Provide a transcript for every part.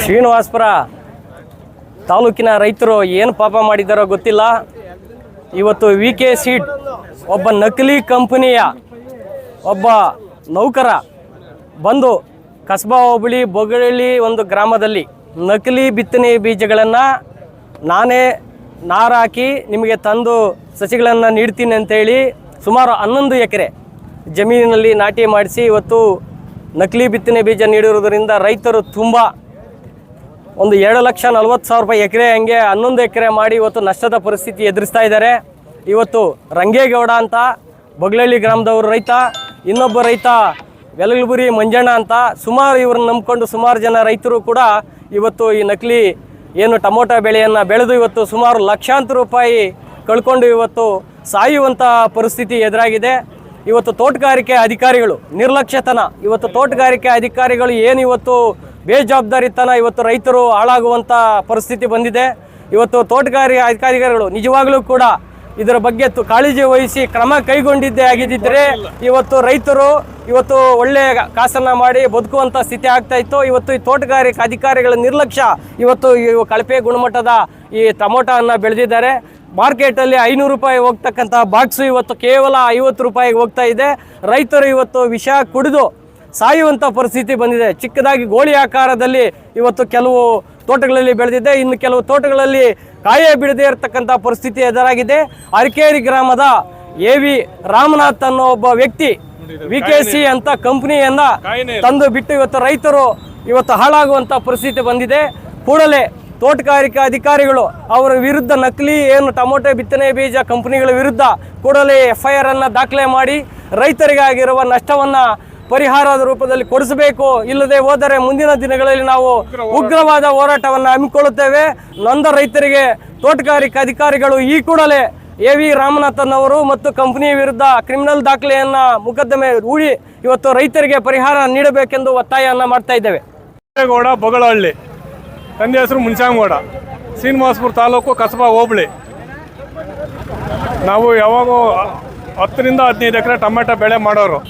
ಶ್ರೀನಿವಾಸಪುರ ತಾಲೂಕಿನ ರೈತರು ಏನು ಪಾಪ ಮಾಡಿದ್ದಾರೋ ಗೊತ್ತಿಲ್ಲ. ಇವತ್ತು VK ಸೀಡ್ ಒಬ್ಬ ನಕಲಿ ಕಂಪನಿಯ ಒಬ್ಬ ನೌಕರ ಬಂದು ಕಸ್ಬಾ ಹೋಬಳಿ ಬೊಗಳಿ ಒಂದು ಗ್ರಾಮದಲ್ಲಿ ನಕಲಿ ಬಿತ್ತನೆ ಬೀಜಗಳನ್ನು ನಾನೇ ನಾರಾಕಿ ನಿಮಗೆ ತಂದು ಸಸಿಗಳನ್ನು ನೀಡ್ತೀನಿ ಅಂತೇಳಿ ಸುಮಾರು 11 ಎಕರೆ ಜಮೀನಿನಲ್ಲಿ ನಾಟಿ ಮಾಡಿಸಿ ಇವತ್ತು ನಕಲಿ ಬಿತ್ತನೆ ಬೀಜ ನೀಡಿರುವುದರಿಂದ ರೈತರು ತುಂಬ ಒಂದು 2,40,000 ರೂಪಾಯಿ ಎಕರೆ ಹಂಗೆ 11 ಎಕರೆ ಮಾಡಿ ಇವತ್ತು ನಷ್ಟದ ಪರಿಸ್ಥಿತಿ ಎದುರಿಸ್ತಾ ಇದ್ದಾರೆ. ಇವತ್ತು ರಂಗೇಗೌಡ ಅಂತ ಬೊಗಲಹಳ್ಳಿ ಗ್ರಾಮದವರು ರೈತ, ಇನ್ನೊಬ್ಬ ರೈತ ವೆಲಗಲಬುರಿ ಮಂಜಣ್ಣ ಅಂತ, ಸುಮಾರು ಇವ್ರನ್ನ ನಂಬ್ಕೊಂಡು ಸುಮಾರು ಜನ ರೈತರು ಕೂಡ ಇವತ್ತು ಈ ನಕಲಿ ಏನು ಟೊಮೊಟೊ ಬೆಳೆಯನ್ನು ಬೆಳೆದು ಇವತ್ತು ಸುಮಾರು ಲಕ್ಷಾಂತರ ರೂಪಾಯಿ ಕಳ್ಕೊಂಡು ಇವತ್ತು ಸಾಯುವಂಥ ಪರಿಸ್ಥಿತಿ ಎದುರಾಗಿದೆ. ಇವತ್ತು ತೋಟಗಾರಿಕೆ ಅಧಿಕಾರಿಗಳು ನಿರ್ಲಕ್ಷ್ಯತನ, ಇವತ್ತು ತೋಟಗಾರಿಕೆ ಅಧಿಕಾರಿಗಳು ಏನು ಇವತ್ತು ಬೇಜವಾಬ್ದಾರಿತನ ಇವತ್ತು ರೈತರು ಹಾಳಾಗುವಂಥ ಪರಿಸ್ಥಿತಿ ಬಂದಿದೆ. ಇವತ್ತು ತೋಟಗಾರಿಕೆ ಅಧಿಕಾರಿಗಳು ನಿಜವಾಗಲೂ ಕೂಡ ಇದರ ಬಗ್ಗೆ ಕಾಳಜಿ ವಹಿಸಿ ಕ್ರಮ ಕೈಗೊಂಡಿದ್ದೇ ಆಗಿದ್ದರೆ ಇವತ್ತು ರೈತರು ಇವತ್ತು ಒಳ್ಳೆಯ ಕಾಸನ್ನು ಮಾಡಿ ಬದುಕುವಂಥ ಸ್ಥಿತಿ ಆಗ್ತಾ ಇತ್ತು. ಇವತ್ತು ಈ ತೋಟಗಾರಿಕೆ ಅಧಿಕಾರಿಗಳ ನಿರ್ಲಕ್ಷ್ಯ ಇವತ್ತು ಕಳಪೆ ಗುಣಮಟ್ಟದ ಈ ಟೊಮೊಟೊವನ್ನು ಬೆಳೆದಿದ್ದಾರೆ. ಮಾರ್ಕೆಟಲ್ಲಿ 500 ರೂಪಾಯಿ ಹೋಗ್ತಕ್ಕಂಥ ಬಾಕ್ಸು ಇವತ್ತು ಕೇವಲ 50 ರೂಪಾಯಿಗೆ ಹೋಗ್ತಾ ಇದೆ. ರೈತರು ಇವತ್ತು ವಿಷ ಕುಡಿದು ಸಾಯುವಂಥ ಪರಿಸ್ಥಿತಿ ಬಂದಿದೆ. ಚಿಕ್ಕದಾಗಿ ಗೋಳಿ ಆಕಾರದಲ್ಲಿ ಇವತ್ತು ಕೆಲವು ತೋಟಗಳಲ್ಲಿ ಬೆಳೆದಿದೆ, ಇನ್ನು ಕೆಲವು ತೋಟಗಳಲ್ಲಿ ಕಾಯೇ ಬಿಡದೇ ಇರತಕ್ಕಂಥ ಪರಿಸ್ಥಿತಿ ಎದುರಾಗಿದೆ. ಅರಕೇರಿ ಗ್ರಾಮದ AV ರಾಮನಾಥ್ ಅನ್ನೋ ಒಬ್ಬ ವ್ಯಕ್ತಿ VKC ಅಂತ ಕಂಪನಿಯನ್ನು ತಂದು ಬಿಟ್ಟು ಇವತ್ತು ರೈತರು ಇವತ್ತು ಹಾಳಾಗುವಂಥ ಪರಿಸ್ಥಿತಿ ಬಂದಿದೆ. ಕೂಡಲೇ ತೋಟಗಾರಿಕಾ ಅಧಿಕಾರಿಗಳು ಅವರ ವಿರುದ್ಧ ನಕಲಿ ಏನು ಟೊಮೊಟೊ ಬಿತ್ತನೆ ಬೀಜ ಕಂಪನಿಗಳ ವಿರುದ್ಧ ಕೂಡಲೇ FIR ಅನ್ನು ದಾಖಲೆ ಮಾಡಿ ರೈತರಿಗಾಗಿರುವ ನಷ್ಟವನ್ನು ಪರಿಹಾರದ ರೂಪದಲ್ಲಿ ಕೊಡಿಸಬೇಕು. ಇಲ್ಲದೆ ಹೋದರೆ ಮುಂದಿನ ದಿನಗಳಲ್ಲಿ ನಾವು ಉಗ್ರವಾದ ಹೋರಾಟವನ್ನು ಹಮ್ಮಿಕೊಳ್ಳುತ್ತೇವೆ. ನೊಂದ ರೈತರಿಗೆ ತೋಟಗಾರಿಕಾ ಅಧಿಕಾರಿಗಳು ಈ ಕೂಡಲೇ AV ರಾಮನಾಥನ್ ಅವರು ಮತ್ತು ಕಂಪನಿಯ ವಿರುದ್ಧ ಕ್ರಿಮಿನಲ್ ದಾಖಲೆಯನ್ನು ಮೊಕದ್ದಮೆ ಹೂಡಿ ಇವತ್ತು ರೈತರಿಗೆ ಪರಿಹಾರ ನೀಡಬೇಕೆಂದು ಒತ್ತಾಯವನ್ನು ಮಾಡ್ತಾ ಇದ್ದೇವೆ. ಗೌಡ ಬೊಗಳಹಳ್ಳಿ, ತಂದೆ ಹೆಸರು ಮುನ್ಸಾಂಗೌಡ, ಶ್ರೀನಿವಾಸಪುರ ತಾಲೂಕು ಕಸಬಾ ಹೋಬಳಿ. ನಾವು ಯಾವಾಗೂ 10 ರಿಂದ 15 ಎಕರೆ ಟೊಮೆಟೊ ಬೆಳೆ ಮಾಡೋರು.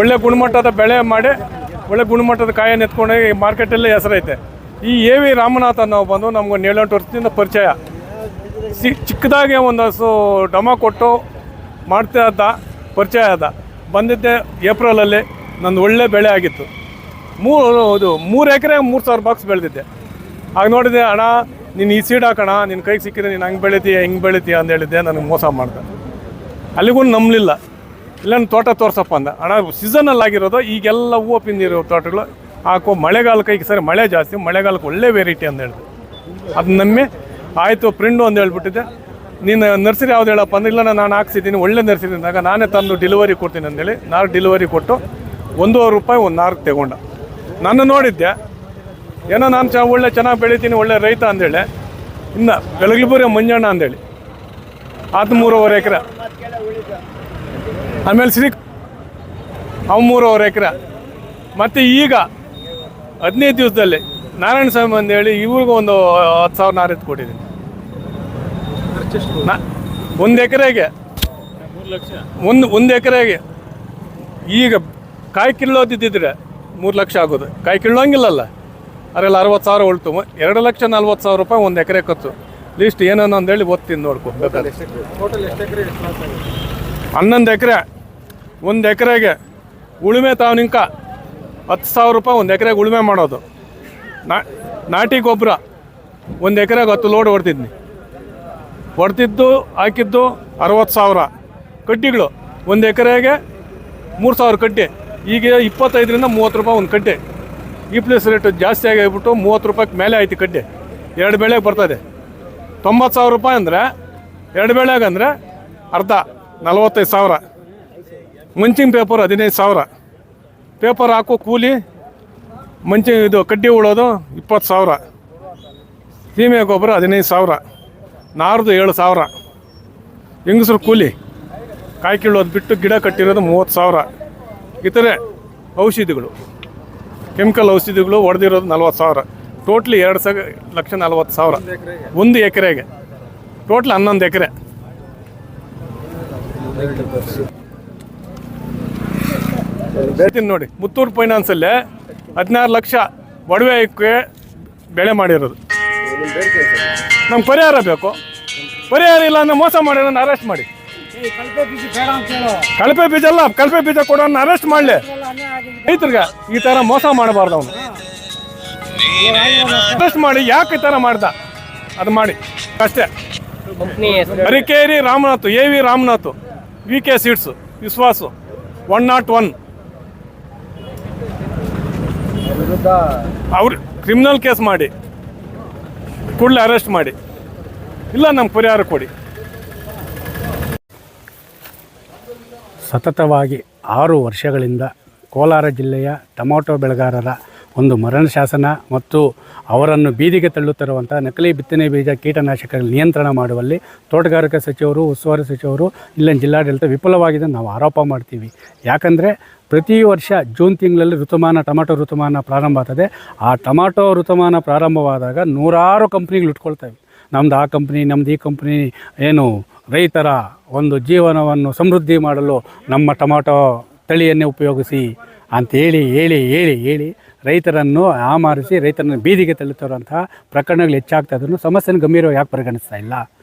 ಒಳ್ಳೆ ಗುಣಮಟ್ಟದ ಬೆಳೆ ಮಾಡಿ ಒಳ್ಳೆ ಗುಣಮಟ್ಟದ ಕಾಯನ್ನು ಎತ್ಕೊಂಡೋಗಿ ಮಾರ್ಕೆಟಲ್ಲಿ ಹೆಸರೈತೆ. ಈ AV ರಾಮನಾಥ್ ಅನ್ನೋ ಬಂದು ನಮ್ಗೆ 7-8 ವರ್ಷದಿಂದ ಪರಿಚಯ. ಚಿಕ್ಕದಾಗಿ ಒಂದಷ್ಟು ಡಮ ಕೊಟ್ಟು ಮಾಡ್ತಾ ಇದ್ದ ಪರಿಚಯ ಆದ. ಬಂದಿದ್ದೆ ಏಪ್ರಿಲಲ್ಲಿ. ನಂದು ಒಳ್ಳೆ ಬೆಳೆ ಆಗಿತ್ತು. 3 ಎಕರೆ 3,000 ಬಾಕ್ಸ್ ಬೆಳೆದಿದ್ದೆ. ಆಗ ನೋಡಿದೆ, ಅಣ್ಣ ನೀನು ಈ ಸೀಡ್ ಹಾಕೋಣ, ನಿನ್ನ ಕೈಗೆ ಸಿಕ್ಕಿದ್ರೆ ನೀನು ಹಂಗೆ ಬೆಳಿತೀಯ ಹಿಂಗೆ ಬೆಳಿತೀಯ ಅಂತ ಹೇಳಿದ್ದೆ. ನನಗೆ ಮೋಸ ಮಾಡ್ದೆ. ಅಲ್ಲಿಗೂ ನಂಬಲಿಲ್ಲ. ಇಲ್ಲ ತೋಟ ತೋರ್ಸಪ್ಪ ಅಂದ. ಅಣ್ಣ ಸೀಸನಲ್ಲಿ ಆಗಿರೋದು ಈಗೆಲ್ಲ ಹೂವು ಪಿಂದಿರೋ ತೋಟಗಳು ಹಾಕೋ ಮಳೆಗಾಲಕ್ಕೆ ಈಗ ಸರಿ ಮಳೆ ಜಾಸ್ತಿ, ಮಳೆಗಾಲಕ್ಕೆ ಒಳ್ಳೆ ವೆರೈಟಿ ಅಂತ ಹೇಳಿದೆ. ಅದು ನಮ್ಮೆ ಆಯಿತು ಪ್ರಿಂಡು ಅಂತ ಹೇಳ್ಬಿಟ್ಟಿದ್ದೆ. ನೀನು ನರ್ಸರಿ ಯಾವ್ದು ಹೇಳಪ್ಪ ಅಂದ್ರೆ, ಇಲ್ಲ ನಾನು ಹಾಕ್ಸಿದ್ದೀನಿ ಒಳ್ಳೆ ನರ್ಸರಿ ಅಂದಾಗ ನಾನೇ ತಂದು ಡೆಲಿವರಿ ಕೊಡ್ತೀನಿ ಅಂದೇಳಿ ನಾರು ಡೆಲಿವರಿ ಕೊಟ್ಟು 1,500 ರೂಪಾಯಿ ಒಂದು ನಾರ್ಗೆ ತಗೊಂಡ. ನಾನು ನೋಡಿದ್ದೆ ಏನೋ ನಾನು ಒಳ್ಳೆ ಚೆನ್ನಾಗಿ ಬೆಳಿತೀನಿ ಒಳ್ಳೆ ರೈತ ಅಂದೇಳಿ. ಇನ್ನು ವೆಲಗಲಬುರಿ ಮಂಜಣ್ಣ ಅಂದೇಳಿ ಅದು 3.5 ಎಕರೆ. ಆಮೇಲೆ ಅವು 3.5 ಎಕರೆ. ಮತ್ತು ಈಗ 15 ದಿವಸದಲ್ಲಿ ನಾರಾಯಣ ಸ್ವಾಮಿ ಅಂದೇಳಿ ಇವ್ರಿಗೂ ಒಂದು 10,000 ನಾರು ಎತ್ತು ಕೊಟ್ಟಿದ್ದೀನಿ. 1 ಎಕರೆಗೆ 1 ಎಕರೆಗೆ ಈಗ ಕಾಯಿ ಕಿಲ್ಲೋದಿದ್ದಿದ್ರೆ 3 ಲಕ್ಷ ಆಗೋದು. ಕಾಯಿ ಕಿಲ್ಲೋಂಗಿಲ್ಲಲ್ಲ, ಅದರಲ್ಲಿ 60,000 ಉಳ್ತು. 2,40,000 ರೂಪಾಯಿ 1 ಎಕರೆ ಖರ್ಚು. ಲೀಸ್ಟ್ ಏನೇನು ಅಂದೇಳಿ ಓದ್ತೀನಿ ನೋಡ್ಕೊ. 11 ಎಕರೆ. 1 ಎಕರೆಗೆ ಉಳುಮೆ ತಾವನಿಂಕ 10,000 ರೂಪಾಯಿ 1 ಎಕರೆಗೆ ಉಳುಮೆ ಮಾಡೋದು. ನಾಟಿ ಗೊಬ್ಬರ 1 ಎಕರೆಗೆ 10 ಲೋಡ್ ಹೊಡ್ತಿದ್ದು ಹಾಕಿದ್ದು 60,000. ಕಡ್ಡಿಗಳು 1 ಎಕರೆಗೆ 3,000 ಕಡ್ಡಿ. ಈಗ 25 ರಿಂದ 30 ರೂಪಾಯಿ ಒಂದು ಕಡ್ಡಿ. ಈ ಪ್ಲೇಸ್ ರೇಟ್ ಜಾಸ್ತಿ ಆಗಿಬಿಟ್ಟು 30 ರೂಪಾಯಿಗೆ ಮೇಲೆ ಆಯ್ತು ಕಡ್ಡಿ. 2 ಬೆಳೆಗೆ ಬರ್ತದೆ 90,000 ರೂಪಾಯಿ ಅಂದರೆ 2 ಬೆಳೆಗೆ ಅಂದರೆ ಅರ್ಧ 45,000. ಮಂಚಿಂಗ್ ಪೇಪರ್ 15,000. ಪೇಪರ್ ಹಾಕೋ ಕೂಲಿ ಇದು ಕಡ್ಡಿ ಉಳೋದು 20,000. ಸೀಮೆ ಗೊಬ್ಬರ 15,000. ನಾರ್ದು 7,000. ಹೆಂಗಸ್ರು ಕೂಲಿ ಕಾಯಿ ಕೀಳೋದು ಬಿಟ್ಟು ಗಿಡ ಕಟ್ಟಿರೋದು 30,000. ಇತರೆ ಔಷಧಿಗಳು ಕೆಮಿಕಲ್ ಔಷಧಿಗಳು ಹೊಡೆದಿರೋದು 40,000. ಟೋಟ್ಲಿ 2,40,000 1 ಎಕರೆಗೆ. ಟೋಟ್ಲ್ 11 ಎಕರೆ. ಹೇಳ್ತೀನಿ ನೋಡಿ, ಮುತ್ತೂರು ಫೈನಾನ್ಸಲ್ಲೇ 16 ಲಕ್ಷ ಒಡವೆಕ್ಕೆ ಬೆಳೆ ಮಾಡಿರೋದು. ನಮ್ಗೆ ಪರಿಹಾರ ಬೇಕು. ಪರಿಹಾರ ಇಲ್ಲ ಅಂದರೆ ಮೋಸ ಮಾಡೋದನ್ನ ಅರೆಸ್ಟ್ ಮಾಡಿ. ಕಳಪೆ ಬೀಜ ಅಲ್ಲ, ಕಳಪೆ ಬೀಜ ಕೊಡೋನ್ನ ಅರೆಸ್ಟ್ ಮಾಡಲಿ. ರೈತರಿಗೆ ಈ ಥರ ಮೋಸ ಮಾಡಬಾರ್ದು. ಅವನು ಅರೆಸ್ಟ್ ಮಾಡಿ ಯಾಕೆ ಈ ಥರ ಮಾಡ್ದ ಅದು ಮಾಡಿ ಅಷ್ಟೇ. ಕಂಪ್ನಿ ಹೆಸರು Arikeri Ramanath, AV Ramanath, VK seeds, Vishwas 101. ಅವ್ರು ಕ್ರಿಮಿನಲ್ ಕೇಸ್ ಮಾಡಿ ಕೂಡಲೇ ಅರೆಸ್ಟ್ ಮಾಡಿ, ಇಲ್ಲ ನಮ್ಗೆ ಪರಿಹಾರ ಕೊಡಿ. ಸತತವಾಗಿ 6 ವರ್ಷಗಳಿಂದ ಕೋಲಾರ ಜಿಲ್ಲೆಯ ಟೊಮೊಟೊ ಬೆಳೆಗಾರರ ಒಂದು ಮರಣ ಶಾಸನ ಮತ್ತು ಅವರನ್ನು ಬೀದಿಗೆ ತಳ್ಳುತ್ತಿರುವಂಥ ನಕಲಿ ಬಿತ್ತನೆ ಬೀಜ ಕೀಟನಾಶಕಗಳ ನಿಯಂತ್ರಣ ಮಾಡುವಲ್ಲಿ ತೋಟಗಾರಿಕಾ ಸಚಿವರು, ಉಸ್ತುವಾರಿ ಸಚಿವರು, ಇಲ್ಲಿನ ಜಿಲ್ಲಾಡಳಿತ ವಿಫಲವಾಗಿದೆ ನಾವು ಆರೋಪ ಮಾಡ್ತೀವಿ. ಯಾಕಂದರೆ ಪ್ರತಿ ವರ್ಷ ಜೂನ್ ತಿಂಗಳಲ್ಲಿ ಟೊಮೊಟೊ ಋತುಮಾನ ಪ್ರಾರಂಭ ಆಗ್ತದೆ. ಆ ಟೊಮೊಟೊ ಋತುಮಾನ ಪ್ರಾರಂಭವಾದಾಗ ನೂರಾರು ಕಂಪ್ನಿಗಳು ಇಟ್ಕೊಳ್ತವೆ. ನಮ್ಮದು ಆ ಕಂಪ್ನಿ, ನಮ್ಮದು ಈ ಕಂಪ್ನಿ, ಏನು ರೈತರ ಒಂದು ಜೀವನವನ್ನು ಸಮೃದ್ಧಿ ಮಾಡಲು ನಮ್ಮ ಟೊಮೊಟೊ ತಳಿಯನ್ನೇ ಉಪಯೋಗಿಸಿ ಅಂತೇಳಿ ಹೇಳಿ ರೈತರನ್ನು ಆಮಾರಿಸಿ ರೈತರನ್ನು ಬೀದಿಗೆ ತಳ್ಳುತ್ತಿರುವಂತಹ ಪ್ರಕರಣಗಳು ಹೆಚ್ಚಾಗ್ತಾಯಿದ್ರು. ಸಮಸ್ಯೆಯನ್ನು ಗಂಭೀರವಾಗಿ ಯಾಕೆ ಪರಿಗಣಿಸ್ತಾ ಇಲ್ಲ?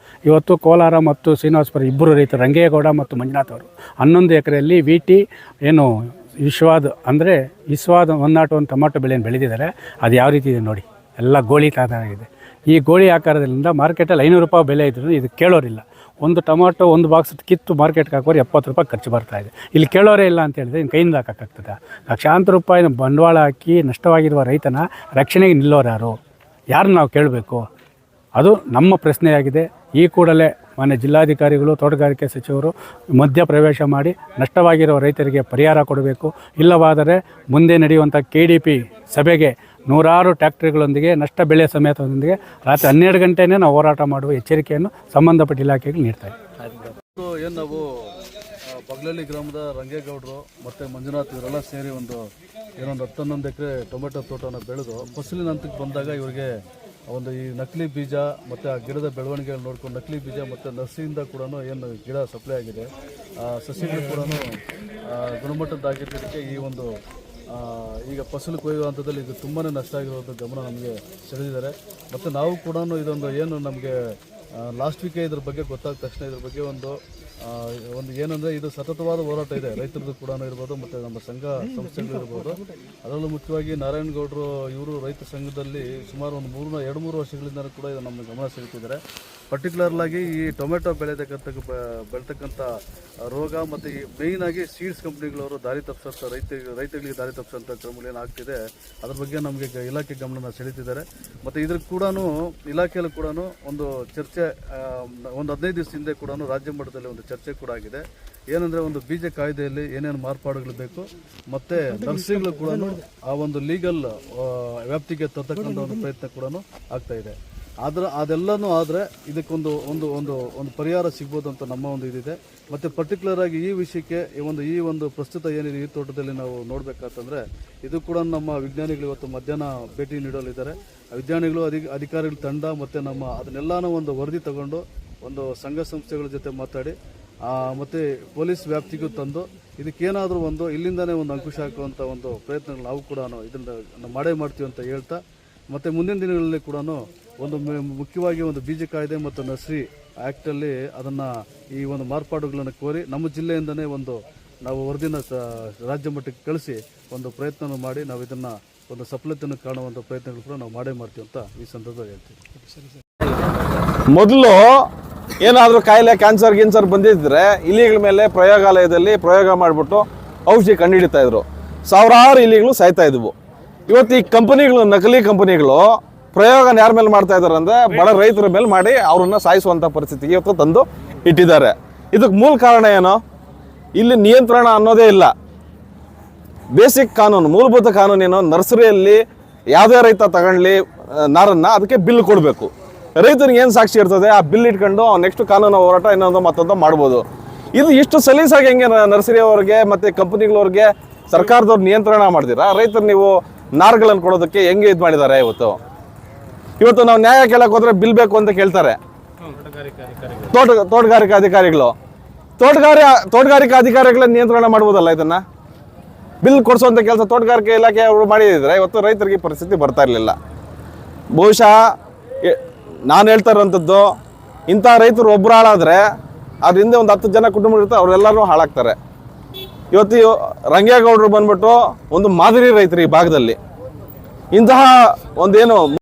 ಇವತ್ತು ಕೋಲಾರ ಮತ್ತು ಶ್ರೀನಿವಾಸಪುರ ಇಬ್ಬರು ರೈತರು, ರಂಗೇಗೌಡ ಮತ್ತು ಮಂಜುನಾಥ್ ಅವರು 11 ಎಕರೆಯಲ್ಲಿ VT ಏನು ವಿಶ್ವಾದ್ 101 ಟೊಮೊಟೊ ಬೆಳೆಯನ್ನು ಬೆಳೆದಿದ್ದಾರೆ. ಅದು ಯಾವ ರೀತಿ ಇದೆ ನೋಡಿ, ಎಲ್ಲ ಗೋಳಿ ಆಗಿದೆ. ಈ ಗೋಳಿ ಆಕಾರದಿಂದ ಮಾರ್ಕೆಟಲ್ಲಿ 500 ರೂಪಾಯಿ ಬೆಲೆ ಇದ್ರೂ ಇದು ಕೇಳೋರಿಲ್ಲ. ಒಂದು ಟೊಮೊಟೊ ಒಂದು ಬಾಕ್ಸ್ ಕಿತ್ತು ಮಾರ್ಕೆಟ್ಗೆ ಹಾಕೋರು 70 ರೂಪಾಯಿ ಖರ್ಚು ಬರ್ತಾಯಿದೆ. ಇಲ್ಲಿ ಕೇಳೋರೇ ಇಲ್ಲ ಅಂತ ಹೇಳಿದ್ರೆ ಇನ್ನು ಕೈಯಿಂದ ಹಾಕೋಕ್ಕಾಗ್ತದೆ? ಲಕ್ಷಾಂತರ ರೂಪಾಯಿನ ಬಂಡವಾಳ ಹಾಕಿ ನಷ್ಟವಾಗಿರುವ ರೈತನ ರಕ್ಷಣೆಗೆ ನಿಲ್ಲೋರು ಯಾರನ್ನ ನಾವು ಕೇಳಬೇಕು? ಅದು ನಮ್ಮ ಪ್ರಶ್ನೆಯಾಗಿದೆ. ಈ ಕೂಡಲೇ ಮಾನ್ಯ ಜಿಲ್ಲಾಧಿಕಾರಿಗಳು, ತೋಟಗಾರಿಕೆ ಸಚಿವರು ಮಧ್ಯ ಪ್ರವೇಶ ಮಾಡಿ ನಷ್ಟವಾಗಿರುವ ರೈತರಿಗೆ ಪರಿಹಾರ ಕೊಡಬೇಕು. ಇಲ್ಲವಾದರೆ ಮುಂದೆ ನಡೆಯುವಂಥ KDP ಸಭೆಗೆ ನೂರಾರು ಟ್ಯಾಕ್ಟ್ರಿಗಳೊಂದಿಗೆ ನಷ್ಟ ಬೆಳೆ ಸಮೇತದೊಂದಿಗೆ ರಾತ್ರಿ 12 ಗಂಟೆನೇ ನಾವು ಹೋರಾಟ ಮಾಡುವ ಎಚ್ಚರಿಕೆಯನ್ನು ಸಂಬಂಧಪಟ್ಟ ಇಲಾಖೆಗಳು ನೀಡ್ತಾರೆ. ಏನು ನಾವು ಬಗ್ಲಳ್ಳಿ ಗ್ರಾಮದ ರಂಗೇಗೌಡರು ಮತ್ತು ಮಂಜುನಾಥ್ ಇವರೆಲ್ಲ ಸೇರಿ ಒಂದು 11 ಎಕರೆ ಟೊಮೆಟೊ ತೋಟವನ್ನು ಬೆಳೆದು ಫಸಲಿನ ಹಂತಕ್ಕೆ ಬಂದಾಗ ಇವರಿಗೆ ಒಂದು ಈ ನಕಲಿ ಬೀಜ ಮತ್ತು ಆ ಗಿಡದ ಬೆಳವಣಿಗೆಗಳು ನೋಡ್ಕೊಂಡು ನಕಲಿ ಬೀಜ ಮತ್ತು ನರ್ಸರಿಯಿಂದ ಕೂಡ ಏನು ಗಿಡ ಸಪ್ಲೈ ಆಗಿದೆ, ಸಸಿಗಳು ಕೂಡ ಗುಣಮಟ್ಟದ್ದಾಗಿದ್ದಕ್ಕೆ ಈ ಒಂದು ಈಗ ಫಸಲು ಕೊಯ್ಯುವ ಹಂತದಲ್ಲಿ ಇದು ತುಂಬಾ ನಷ್ಟ ಆಗಿರೋದು ಗಮನ ನಮಗೆ ಸೆಳೆದಿದ್ದಾರೆ. ಮತ್ತು ನಾವು ಕೂಡ ಇದೊಂದು ಏನು ನಮಗೆ ಲಾಸ್ಟ್ ವೀಕೆ ಇದ್ರ ಬಗ್ಗೆ ಗೊತ್ತಾದ ತಕ್ಷಣ ಇದ್ರ ಬಗ್ಗೆ ಒಂದು ಏನಂದರೆ ಇದು ಸತತವಾದ ಹೋರಾಟ ಇದೆ. ರೈತರದ್ದು ಕೂಡ ಇರ್ಬೋದು ಮತ್ತು ನಮ್ಮ ಸಂಘ ಸಂಸ್ಥೆಗಳು ಇರ್ಬೋದು. ಅದರಲ್ಲೂ ಮುಖ್ಯವಾಗಿ ನಾರಾಯಣಗೌಡರು ಇವರು ರೈತ ಸಂಘದಲ್ಲಿ ಸುಮಾರು ಒಂದು 2-3 ವರ್ಷಗಳಿಂದ ಕೂಡ ಇದು ನಮ್ಮ ಗಮನ ಸೆಳೀತಿದ್ದಾರೆ. ಪರ್ಟಿಕ್ಯುಲರ್ಲಾಗಿ ಈ ಟೊಮೆಟೊ ಬೆಳೀತಕ್ಕಂಥ ರೋಗ ಮತ್ತು ಈ ಮೇಯ್ನಾಗಿ ಸೀಡ್ಸ್ ಕಂಪ್ನಿಗಳವರು ದಾರಿ ತಪ್ಪಿಸೋಂಥ ರೈತರಿಗೆ ದಾರಿ ತಪ್ಪಿಸೋಂಥ ಕ್ರಮಗಳು ಏನಾಗ್ತಿದೆ ಅದ್ರ ಬಗ್ಗೆ ನಮಗೆ ಇಲಾಖೆ ಗಮನ ಸೆಳೀತಿದ್ದಾರೆ. ಮತ್ತು ಇದ್ರ ಕೂಡ ಇಲಾಖೆಯಲ್ಲೂ ಕೂಡ ಒಂದು ಚರ್ಚೆ ಒಂದು 15 ದಿವಸ ಹಿಂದೆ ಕೂಡ ರಾಜ್ಯ ಮಟ್ಟದಲ್ಲಿ ಒಂದು ಚರ್ಚೆ ಕೂಡ ಆಗಿದೆ. ಏನಂದರೆ ಒಂದು ಬೀಜ ಕಾಯ್ದೆಯಲ್ಲಿ ಏನೇನು ಮಾರ್ಪಾಡುಗಳು ಬೇಕು ಮತ್ತು ನರ್ಸರಿಗಳು ಕೂಡ ಆ ಒಂದು ಲೀಗಲ್ ವ್ಯಾಪ್ತಿಗೆ ತರ್ತಕ್ಕಂಥ ಒಂದು ಪ್ರಯತ್ನ ಕೂಡ ಆಗ್ತಾ ಇದೆ. ಆದರೆ ಅದೆಲ್ಲನೂ ಆದರೆ ಇದಕ್ಕೊಂದು ಒಂದು ಒಂದು ಒಂದು ಪರಿಹಾರ ಸಿಗ್ಬೋದು ಅಂತ ನಮ್ಮ ಒಂದು ಇದಿದೆ. ಮತ್ತು ಪರ್ಟಿಕ್ಯುಲರ್ ಆಗಿ ಈ ವಿಷಯಕ್ಕೆ ಈ ಒಂದು ಪ್ರಸ್ತುತ ಏನಿದೆ ಈ ತೋಟದಲ್ಲಿ ನಾವು ನೋಡಬೇಕಂತಂದರೆ ಇದು ಕೂಡ ನಮ್ಮ ವಿಜ್ಞಾನಿಗಳು ಇವತ್ತು ಮಧ್ಯಾಹ್ನ ಭೇಟಿ ನೀಡಲಿದ್ದಾರೆ. ವಿಜ್ಞಾನಿಗಳು ಅಧಿಕಾರಿಗಳ ತಂಡ ಮತ್ತು ನಮ್ಮ ಅದನ್ನೆಲ್ಲನೂ ಒಂದು ವರದಿ ತಗೊಂಡು ಒಂದು ಸಂಘ ಸಂಸ್ಥೆಗಳ ಜೊತೆ ಮಾತಾಡಿ ಮತ್ತು ಪೊಲೀಸ್ ವ್ಯಾಪ್ತಿಗೂ ತಂದು ಇದಕ್ಕೇನಾದರೂ ಒಂದು ಇಲ್ಲಿಂದನೇ ಒಂದು ಅಂಕುಶ ಹಾಕುವಂಥ ಒಂದು ಪ್ರಯತ್ನಗಳು ನಾವು ಕೂಡ ಇದನ್ನು ಮಾಡೇ ಮಾಡ್ತೀವಿ ಅಂತ ಹೇಳ್ತಾ, ಮತ್ತು ಮುಂದಿನ ದಿನಗಳಲ್ಲಿ ಕೂಡ ಒಂದು ಮುಖ್ಯವಾಗಿ ಒಂದು ಬೀಜ ಕಾಯ್ದೆ ಮತ್ತು ನರ್ಸರಿ ಆ್ಯಕ್ಟಲ್ಲಿ ಅದನ್ನು ಈ ಒಂದು ಮಾರ್ಪಾಡುಗಳನ್ನು ಕೋರಿ ನಮ್ಮ ಜಿಲ್ಲೆಯಿಂದನೇ ನಾವು ವರದಿನ ರಾಜ್ಯ ಮಟ್ಟಕ್ಕೆ ಕಳಿಸಿ ಒಂದು ಪ್ರಯತ್ನ ಮಾಡಿ ನಾವು ಇದನ್ನು ಒಂದು ಸಫಲತೆಯನ್ನು ಕಾಣುವಂಥ ಪ್ರಯತ್ನಗಳು ಕೂಡ ನಾವು ಮಾಡೇ ಮಾಡ್ತೀವಿ ಅಂತ ಈ ಸಂದರ್ಭದಲ್ಲಿ ಹೇಳ್ತೀವಿ. ಮೊದಲು ಏನಾದರೂ ಕಾಯಿಲೆ ಕ್ಯಾನ್ಸರ್ ಬಂದಿದ್ದರೆ ಇಲಿಗಳ ಮೇಲೆ ಪ್ರಯೋಗಾಲಯದಲ್ಲಿ ಪ್ರಯೋಗ ಮಾಡಿಬಿಟ್ಟು ಔಷಧಿ ಕಂಡುಹಿಡಿತಾ ಇದ್ರು. ಸಾವಿರಾರು ಇಲಿಗಳು ಸಾಯ್ತಾ ಇದ್ವು. ಇವತ್ತು ಈ ಕಂಪನಿಗಳು, ನಕಲಿ ಕಂಪನಿಗಳು ಪ್ರಯೋಗ ಯಾರ ಮೇಲೆ ಮಾಡ್ತಾ ಇದ್ದಾರೆ ಅಂದರೆ ಬಡ ರೈತರ ಮೇಲೆ ಮಾಡಿ ಅವ್ರನ್ನ ಸಾಯಿಸುವಂಥ ಪರಿಸ್ಥಿತಿಗೆ ಇವತ್ತು ತಂದು ಇಟ್ಟಿದ್ದಾರೆ. ಇದಕ್ಕೆ ಮೂಲ ಕಾರಣ ಏನು? ಇಲ್ಲಿ ನಿಯಂತ್ರಣ ಅನ್ನೋದೇ ಇಲ್ಲ. ಬೇಸಿಕ್ ಕಾನೂನು, ಮೂಲಭೂತ ಕಾನೂನೇನು? ನರ್ಸರಿಯಲ್ಲಿ ಯಾವುದೇ ರೈತ ತಗೊಳ್ಳಿ ನಾರನ್ನು, ಅದಕ್ಕೆ ಬಿಲ್ ಕೊಡಬೇಕು. ರೈತನಿಗೆ ಏನು ಸಾಕ್ಷಿ ಇರ್ತದೆ? ಆ ಬಿಲ್ ಇಟ್ಕೊಂಡು ನೆಕ್ಸ್ಟ್ ಕಾನೂನು ಹೋರಾಟ ಇನ್ನೊಂದು ಮತ್ತೊಂದು ಮಾಡ್ಬೋದು. ಇದು ಇಷ್ಟು ಸಲೀಸಾಗಿ ಹೆಂಗೆ ನರ್ಸರಿ ಅವ್ರಿಗೆ ಮತ್ತು ಕಂಪನಿಗಳವ್ರಿಗೆ ಸರ್ಕಾರದವ್ರು ನಿಯಂತ್ರಣ ಮಾಡ್ತೀರಾ? ರೈತರು ನೀವು ನಾರುಗಳನ್ನು ಕೊಡೋದಕ್ಕೆ ಹೆಂಗೆ ಇದು ಮಾಡಿದ್ದಾರೆ? ಇವತ್ತು ನಾವು ನ್ಯಾಯ ಕೇಳಕ್ಕೆ ಹೋದ್ರೆ ಬಿಲ್ ಬೇಕು ಅಂತ ಕೇಳ್ತಾರೆ ತೋಟಗಾರಿಕಾ ಅಧಿಕಾರಿಗಳು. ತೋಟಗಾರಿಕಾ ಅಧಿಕಾರಿಗಳ ನಿಯಂತ್ರಣ ಮಾಡ್ಬೋದಲ್ಲ ಇದನ್ನ? ಬಿಲ್ ಕೊಡಿಸುವಂಥ ಕೆಲಸ ತೋಟಗಾರಿಕೆ ಇಲಾಖೆ ಅವರು ಮಾಡಿದರೆ ಇವತ್ತು ರೈತರಿಗೆ ಈ ಪರಿಸ್ಥಿತಿ ಬರ್ತಾ ಇರಲಿಲ್ಲ. ಬಹುಶಃ ನಾನು ಹೇಳ್ತಾ ಇರೋಂಥದ್ದು, ಇಂಥ ರೈತರು ಒಬ್ಬರು ಹಾಳಾದರೆ ಅದ್ರ ಹಿಂದೆ ಒಂದು 10 ಜನ ಕುಟುಂಬ ಇರ್ತಾರೆ, ಅವರೆಲ್ಲರೂ ಹಾಳಾಗ್ತಾರೆ. ಇವತ್ತು ರಂಗೇಗೌಡರು ಬಂದ್ಬಿಟ್ಟು ಒಂದು ಮಾದರಿ ರೈತರು ಈ ಭಾಗದಲ್ಲಿ. ಇಂತಹ ಒಂದೇನು